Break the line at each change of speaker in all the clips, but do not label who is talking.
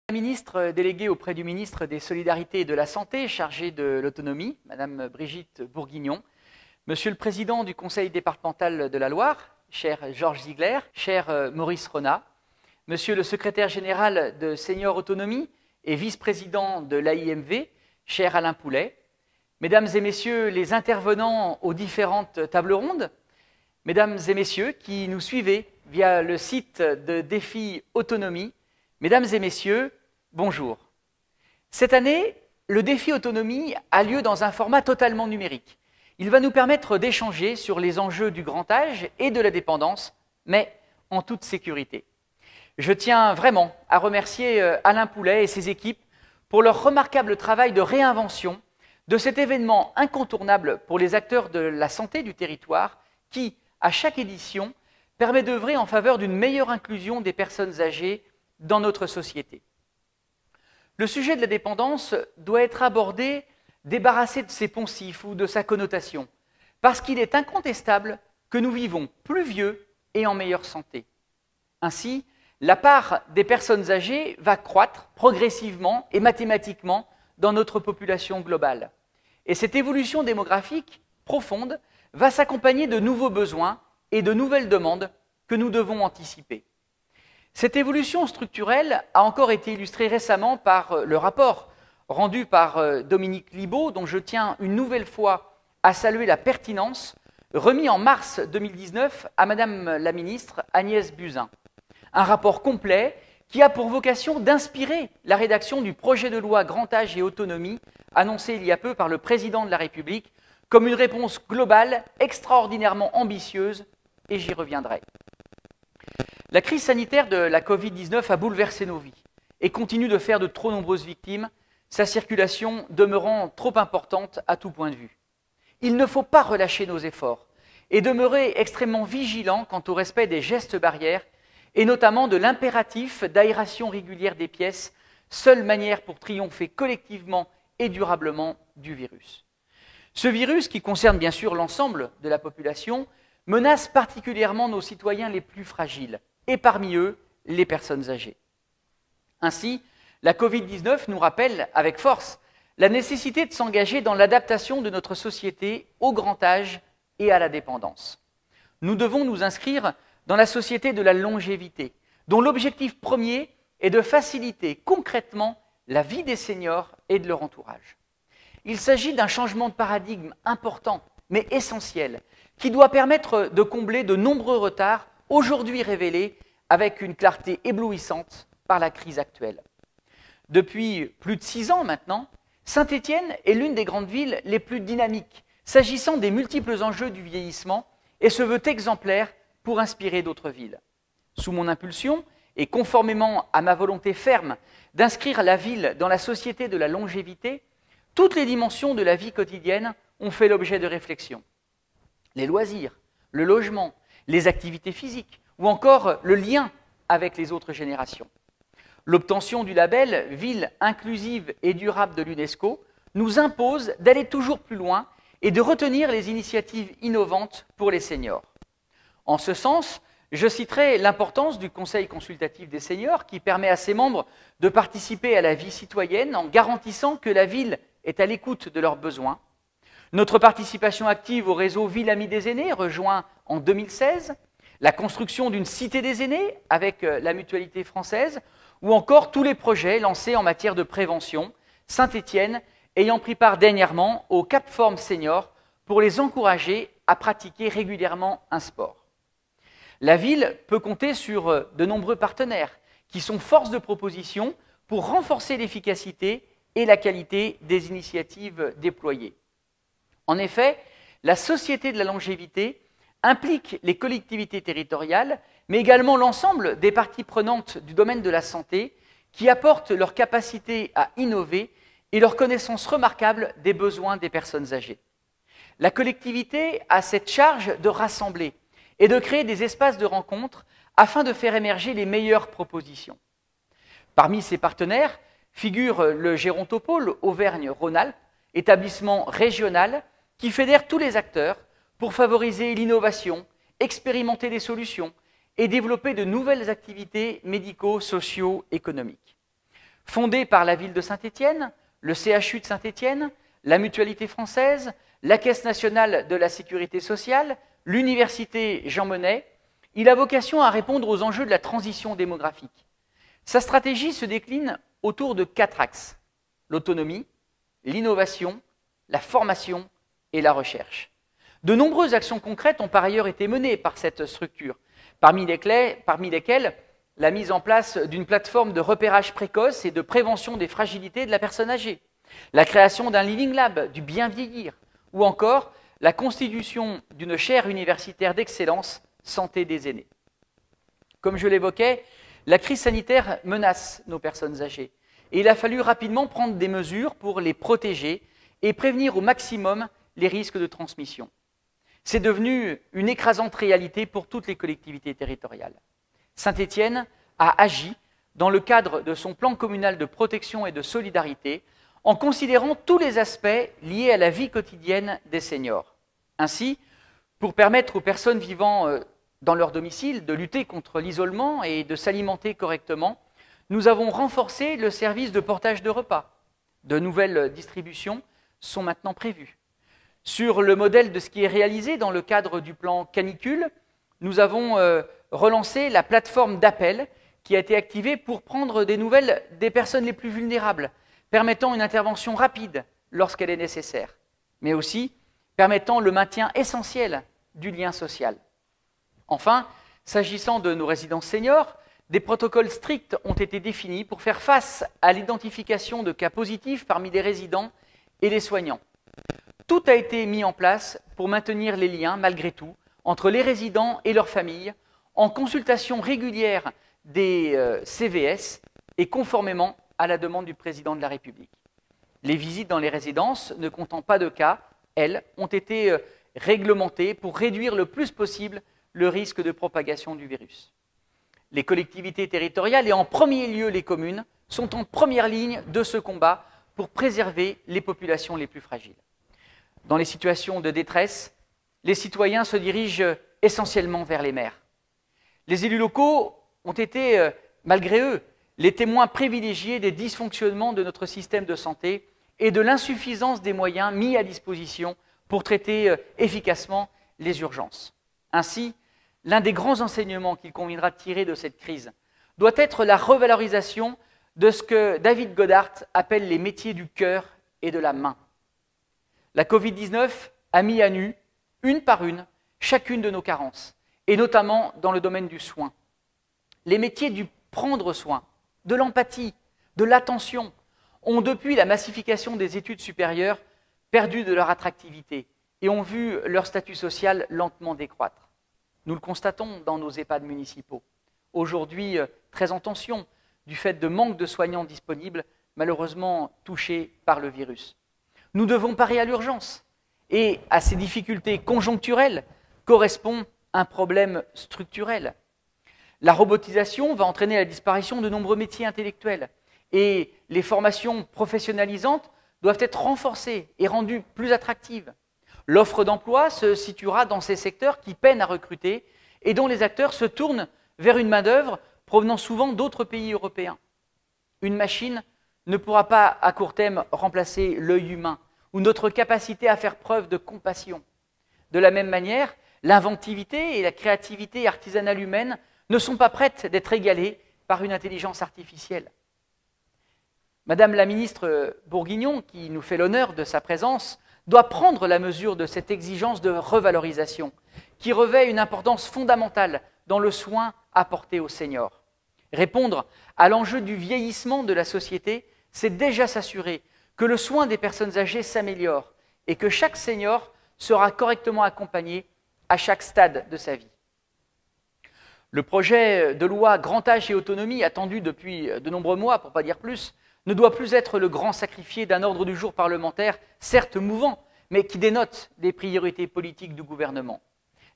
La ministre déléguée auprès du ministre des Solidarités et de la Santé, chargée de l'autonomie, Madame Brigitte Bourguignon, Monsieur le Président du Conseil départemental de la Loire, cher Georges Ziegler, cher Maurice Renat, Monsieur le Secrétaire général de Senior Autonomie et vice-président de l'AIMV, cher Alain Poulet, Mesdames et Messieurs les intervenants aux différentes tables rondes, Mesdames et Messieurs qui nous suivez via le site de Défi Autonomie, Mesdames et Messieurs, bonjour. Cette année, le Défi Autonomie a lieu dans un format totalement numérique. Il va nous permettre d'échanger sur les enjeux du grand âge et de la dépendance, mais en toute sécurité. Je tiens vraiment à remercier Alain Poulet et ses équipes pour leur remarquable travail de réinvention de cet événement incontournable pour les acteurs de la santé du territoire qui, à chaque édition, permet d'œuvrer en faveur d'une meilleure inclusion des personnes âgées dans notre société. Le sujet de la dépendance doit être abordé débarrassé de ses poncifs ou de sa connotation, parce qu'il est incontestable que nous vivons plus vieux et en meilleure santé. Ainsi, la part des personnes âgées va croître progressivement et mathématiquement dans notre population globale. Et cette évolution démographique profonde va s'accompagner de nouveaux besoins et de nouvelles demandes que nous devons anticiper. Cette évolution structurelle a encore été illustrée récemment par le rapport rendu par Dominique Libaud, dont je tiens une nouvelle fois à saluer la pertinence, remis en mars 2019 à Madame la ministre Agnès Buzyn. Un rapport complet qui a pour vocation d'inspirer la rédaction du projet de loi Grand Âge et Autonomie, annoncé il y a peu par le Président de la République, comme une réponse globale extraordinairement ambitieuse, et j'y reviendrai. La crise sanitaire de la Covid-19 a bouleversé nos vies et continue de faire de trop nombreuses victimes, sa circulation demeurant trop importante à tout point de vue. Il ne faut pas relâcher nos efforts et demeurer extrêmement vigilants quant au respect des gestes barrières et notamment de l'impératif d'aération régulière des pièces, seule manière pour triompher collectivement et durablement du virus. Ce virus, qui concerne bien sûr l'ensemble de la population, menace particulièrement nos citoyens les plus fragiles, et parmi eux, les personnes âgées. Ainsi, la Covid-19 nous rappelle avec force la nécessité de s'engager dans l'adaptation de notre société au grand âge et à la dépendance. Nous devons nous inscrire dans la société de la longévité, dont l'objectif premier est de faciliter concrètement la vie des seniors et de leur entourage. Il s'agit d'un changement de paradigme important, mais essentiel, qui doit permettre de combler de nombreux retards aujourd'hui révélés avec une clarté éblouissante par la crise actuelle. Depuis plus de 6 ans maintenant, Saint-Étienne est l'une des grandes villes les plus dynamiques, s'agissant des multiples enjeux du vieillissement, et se veut exemplaire pour inspirer d'autres villes. Sous mon impulsion, et conformément à ma volonté ferme d'inscrire la ville dans la société de la longévité, toutes les dimensions de la vie quotidienne ont fait l'objet de réflexions. Les loisirs, le logement, les activités physiques ou encore le lien avec les autres générations. L'obtention du label Ville inclusive et durable de l'UNESCO nous impose d'aller toujours plus loin et de retenir les initiatives innovantes pour les seniors. En ce sens, je citerai l'importance du Conseil consultatif des seniors qui permet à ses membres de participer à la vie citoyenne en garantissant que la ville est à l'écoute de leurs besoins. Notre participation active au réseau Ville Amie des aînés, rejoint en 2016, la construction d'une cité des aînés avec la Mutualité française, ou encore tous les projets lancés en matière de prévention, Saint-Étienne ayant pris part dernièrement au Cap Forme Senior pour les encourager à pratiquer régulièrement un sport. La ville peut compter sur de nombreux partenaires qui sont force de proposition pour renforcer l'efficacité et la qualité des initiatives déployées. En effet, la société de la longévité implique les collectivités territoriales, mais également l'ensemble des parties prenantes du domaine de la santé qui apportent leur capacité à innover et leur connaissance remarquable des besoins des personnes âgées. La collectivité a cette charge de rassembler et de créer des espaces de rencontre afin de faire émerger les meilleures propositions. Parmi ces partenaires figure le Gérontopôle Auvergne-Rhône-Alpes, établissement régional qui fédère tous les acteurs pour favoriser l'innovation, expérimenter des solutions et développer de nouvelles activités médico-socio-économiques. fondée par la ville de Saint-Étienne, le CHU de Saint-Étienne, la Mutualité française, la Caisse nationale de la sécurité sociale, l'Université Jean Monnet. Il a vocation à répondre aux enjeux de la transition démographique. Sa stratégie se décline autour de 4 axes: l'autonomie, l'innovation, la formation et la recherche. De nombreuses actions concrètes ont par ailleurs été menées par cette structure, parmi lesquelles la mise en place d'une plateforme de repérage précoce et de prévention des fragilités de la personne âgée, la création d'un Living Lab, du bien vieillir, ou encore la constitution d'une chaire universitaire d'excellence santé des aînés. Comme je l'évoquais, la crise sanitaire menace nos personnes âgées et il a fallu rapidement prendre des mesures pour les protéger et prévenir au maximum les risques de transmission. C'est devenu une écrasante réalité pour toutes les collectivités territoriales. Saint-Étienne a agi dans le cadre de son plan communal de protection et de solidarité en considérant tous les aspects liés à la vie quotidienne des seniors. Ainsi, pour permettre aux personnes vivant dans leur domicile de lutter contre l'isolement et de s'alimenter correctement, nous avons renforcé le service de portage de repas. De nouvelles distributions sont maintenant prévues. Sur le modèle de ce qui est réalisé dans le cadre du plan canicule, nous avons relancé la plateforme d'appel qui a été activée pour prendre des nouvelles des personnes les plus vulnérables, permettant une intervention rapide lorsqu'elle est nécessaire, mais aussi permettant le maintien essentiel du lien social. Enfin, s'agissant de nos résidences seniors, des protocoles stricts ont été définis pour faire face à l'identification de cas positifs parmi les résidents et les soignants. Tout a été mis en place pour maintenir les liens, malgré tout, entre les résidents et leurs familles, en consultation régulière des CVS et conformément à la demande du président de la République. Les visites dans les résidences, ne comptant pas de cas, elles, ont été réglementées pour réduire le plus possible le risque de propagation du virus. Les collectivités territoriales, et en premier lieu les communes, sont en première ligne de ce combat pour préserver les populations les plus fragiles. Dans les situations de détresse, les citoyens se dirigent essentiellement vers les maires. Les élus locaux ont été, malgré eux, les témoins privilégiés des dysfonctionnements de notre système de santé et de l'insuffisance des moyens mis à disposition pour traiter efficacement les urgences. Ainsi, l'un des grands enseignements qu'il conviendra de tirer de cette crise doit être la revalorisation de ce que David Goddard appelle les métiers du cœur et de la main. La Covid-19 a mis à nu, une par une, chacune de nos carences, et notamment dans le domaine du soin. Les métiers du prendre soin, de l'empathie, de l'attention, ont depuis la massification des études supérieures perdu de leur attractivité et ont vu leur statut social lentement décroître. Nous le constatons dans nos EHPAD municipaux, aujourd'hui très en tension du fait de manque de soignants disponibles, malheureusement touchés par le virus. Nous devons parer à l'urgence et à ces difficultés conjoncturelles correspond un problème structurel. La robotisation va entraîner la disparition de nombreux métiers intellectuels et les formations professionnalisantes doivent être renforcées et rendues plus attractives. L'offre d'emploi se situera dans ces secteurs qui peinent à recruter et dont les acteurs se tournent vers une main-d'œuvre provenant souvent d'autres pays européens. Une machine ne pourra pas à court terme remplacer l'œil humain ou notre capacité à faire preuve de compassion. De la même manière, l'inventivité et la créativité artisanale humaine ne sont pas prêtes d'être égalées par une intelligence artificielle. Madame la ministre Bourguignon, qui nous fait l'honneur de sa présence, doit prendre la mesure de cette exigence de revalorisation qui revêt une importance fondamentale dans le soin apporté aux seniors. Répondre à l'enjeu du vieillissement de la société, c'est déjà s'assurer que le soin des personnes âgées s'améliore et que chaque senior sera correctement accompagné à chaque stade de sa vie. Le projet de loi Grand Âge et Autonomie, attendu depuis de nombreux mois, pour ne pas dire plus, ne doit plus être le grand sacrifié d'un ordre du jour parlementaire, certes mouvant, mais qui dénote des priorités politiques du gouvernement.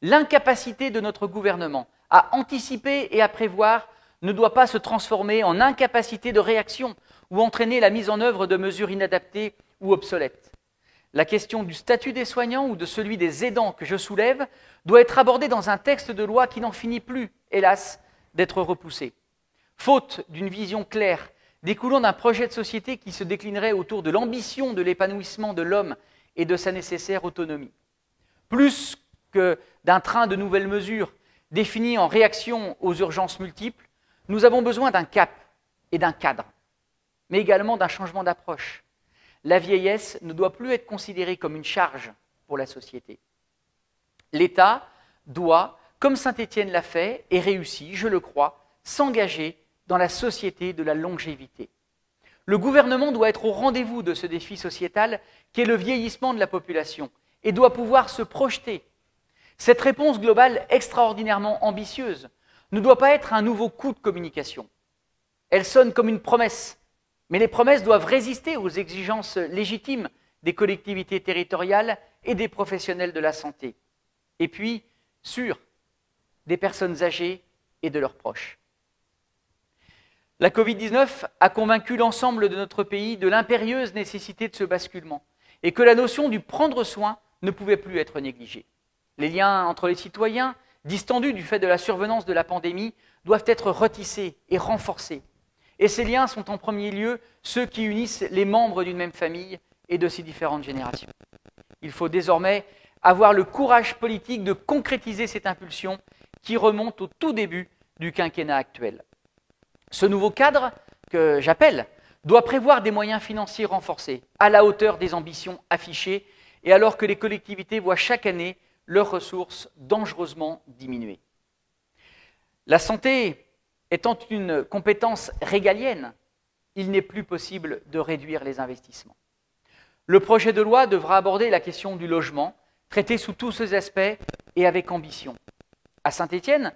L'incapacité de notre gouvernement à anticiper et à prévoir ne doit pas se transformer en incapacité de réaction ou entraîner la mise en œuvre de mesures inadaptées ou obsolètes. La question du statut des soignants ou de celui des aidants que je soulève doit être abordée dans un texte de loi qui n'en finit plus, hélas, d'être repoussé. Faute d'une vision claire découlant d'un projet de société qui se déclinerait autour de l'ambition de l'épanouissement de l'homme et de sa nécessaire autonomie. Plus que d'un train de nouvelles mesures définies en réaction aux urgences multiples, nous avons besoin d'un cap et d'un cadre, mais également d'un changement d'approche. La vieillesse ne doit plus être considérée comme une charge pour la société. L'État doit, comme Saint-Étienne l'a fait et réussi, je le crois, s'engager dans la société de la longévité. Le gouvernement doit être au rendez-vous de ce défi sociétal qu'est le vieillissement de la population et doit pouvoir se projeter. Cette réponse globale extraordinairement ambitieuse ne doit pas être un nouveau coup de communication. Elle sonne comme une promesse, mais les promesses doivent résister aux exigences légitimes des collectivités territoriales et des professionnels de la santé. Et puis, des personnes âgées et de leurs proches. La Covid-19 a convaincu l'ensemble de notre pays de l'impérieuse nécessité de ce basculement et que la notion du prendre soin ne pouvait plus être négligée. Les liens entre les citoyens, distendus du fait de la survenance de la pandémie, doivent être retissés et renforcés. Et ces liens sont en premier lieu ceux qui unissent les membres d'une même famille et de ses différentes générations. Il faut désormais avoir le courage politique de concrétiser cette impulsion qui remonte au tout début du quinquennat actuel. Ce nouveau cadre, que j'appelle, doit prévoir des moyens financiers renforcés, à la hauteur des ambitions affichées, et alors que les collectivités voient chaque année leurs ressources dangereusement diminuer. La santé étant une compétence régalienne, il n'est plus possible de réduire les investissements. Le projet de loi devra aborder la question du logement, traité sous tous ses aspects et avec ambition. À Saint-Étienne,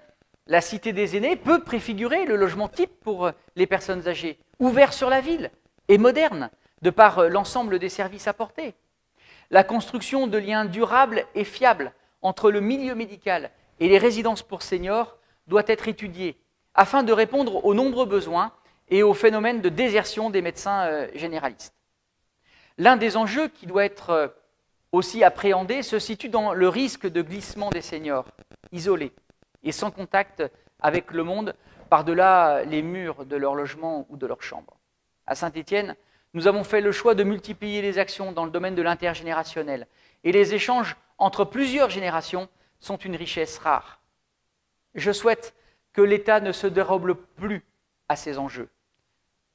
la Cité des aînés peut préfigurer le logement type pour les personnes âgées, ouvert sur la ville et moderne, de par l'ensemble des services apportés. La construction de liens durables et fiables entre le milieu médical et les résidences pour seniors doit être étudiée afin de répondre aux nombreux besoins et aux phénomènes de désertion des médecins généralistes. L'un des enjeux qui doit être aussi appréhendé se situe dans le risque de glissement des seniors, isolés et sans contact avec le monde par-delà les murs de leur logement ou de leur chambre. À Saint-Étienne, nous avons fait le choix de multiplier les actions dans le domaine de l'intergénérationnel et les échanges entre plusieurs générations sont une richesse rare. Je souhaite que l'État ne se dérobe plus à ces enjeux.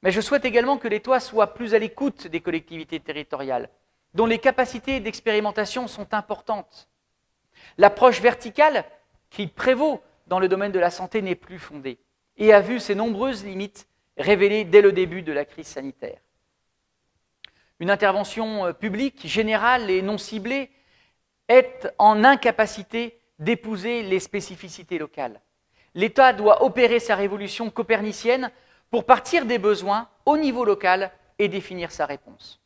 Mais je souhaite également que l'État soit plus à l'écoute des collectivités territoriales, dont les capacités d'expérimentation sont importantes. L'approche verticale qui prévaut dans le domaine de la santé n'est plus fondée et a vu ses nombreuses limites révélées dès le début de la crise sanitaire. Une intervention publique, générale et non ciblée est en incapacité d'épouser les spécificités locales. L'État doit opérer sa révolution copernicienne pour partir des besoins au niveau local et définir sa réponse.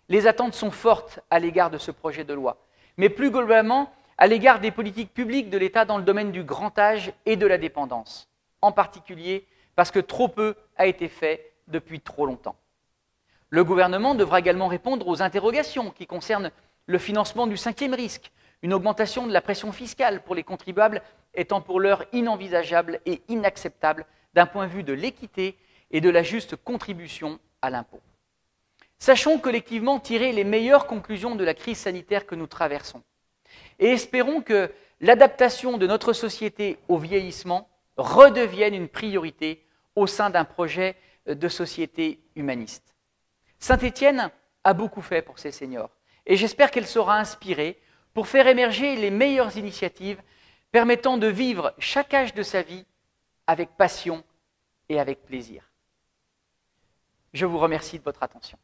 Les attentes sont fortes à l'égard de ce projet de loi, mais plus globalement à l'égard des politiques publiques de l'État dans le domaine du grand âge et de la dépendance, en particulier parce que trop peu a été fait depuis trop longtemps. Le gouvernement devra également répondre aux interrogations qui concernent le financement du cinquième risque, une augmentation de la pression fiscale pour les contribuables étant pour l'heure inenvisageable et inacceptable d'un point de vue de l'équité et de la juste contribution à l'impôt. Sachons collectivement tirer les meilleures conclusions de la crise sanitaire que nous traversons et espérons que l'adaptation de notre société au vieillissement redevienne une priorité au sein d'un projet de société humaniste. Saint-Étienne a beaucoup fait pour ses seniors et j'espère qu'elle sera inspirée pour faire émerger les meilleures initiatives permettant de vivre chaque âge de sa vie avec passion et avec plaisir. Je vous remercie de votre attention.